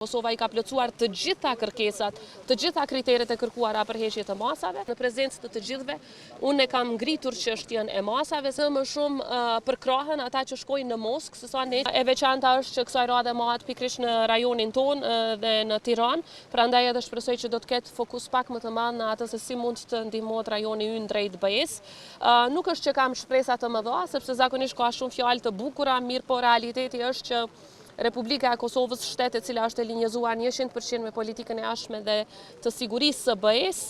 Kosova i ka plotësuar të gjitha kërkesat, të gjitha kriteret e kërkuara për heqje të masave. Në prezencë të të gjithëve, unë e kam ngritur çështjen e masave, se më shumë përkrahen ata që shkojnë në Moskë, sesa ne. E veçanta është që kësaj radhe mohat pikërisht në rajonin tonë dhe në Tiranë, prandaj edhe shpresoj që do të ketë fokus pak më të madh në atë se si mund të ndihmohet rajoni ynë drejt BE-s. Nuk është që kam shpresa të mëdha, sepse zakonisht ka shumë fjalë të bukura, mirë po realiteti është që Republika e Kosovës, shtet e cila është e linjëzuar 100% me politikën e jashtme dhe të sigurisë së BE-s,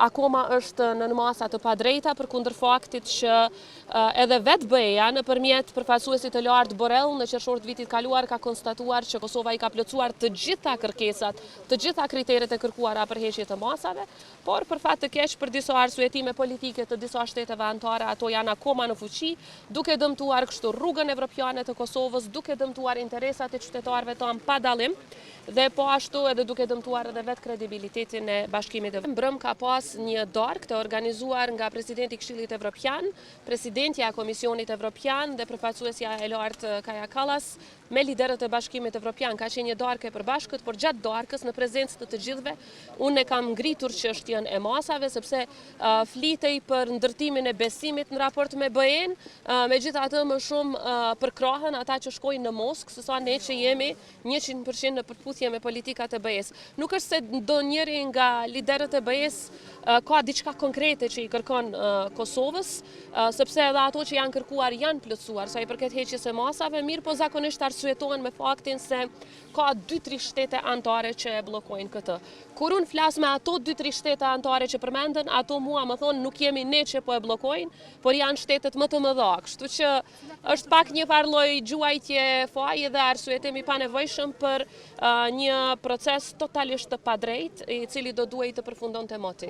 akoma është në masa të padrejta përkundër faktit që edhe vetë BE-ja nëpërmjet përfaqësuesit të lartë Borrell në qershor të vitit kaluar ka konstatuar që Kosova i ka plotësuar të gjitha kërkesat, të gjitha kriteret e kërkuara për heqje të masave, por për fat të keq për disa arsyetime politike të disa shteteve anëtare ato janë akoma në fuqi, duke dëmtuar kështu rrugën evropiane të Kosovës, duke dëmtuar interesat e qytetarëve tonë pa dallim dhe po ashtu edhe duke dëmtuar edhe vetë kredibilitetin e Bashkimit Evropian. Mbrëm ka pas një darkë të organizuar nga presidenti i Këshillit Evropian, presidentja e Komisionit Evropian dhe përfaqësuesja e lartë Kaja Kallas me liderët e Bashkimit Evropian. Ka qenë një darkë e përbashkët, por gjatë darkës në prezencë të të gjithëve unë e kam ngritur çështjen e masave sepse flitej për ndërtimin e besimit në raport me BE-n, megjithatë më shumë përkrahen ata që shkojnë në Moskë, sesa ne që jemi 100% në përputhje me politikat e BE-s. Nuk është se ndonjëri nga liderët e BE-s ka diçka konkrete që i kërkon Kosovës, sepse edhe ato që janë kërkuar janë plotësuar, sa i përket heqjes së masave, mirë po zakonisht arsyetohen me faktin se ka 2-3 shtete anëtare që e bllokojnë këtë. Kur unë flas me ato 2-3 shtete anëtare që përmenden, ato mua më thonë nuk jemi ne që po e bllokojnë, por janë shtetet më të mëdha. Kështu që është pak një farë lloj gjuajtje faji dhe arsyetimi pa nevojshëm për një proces totalisht të padrejtë, i cili do duhej të përfundonte moti.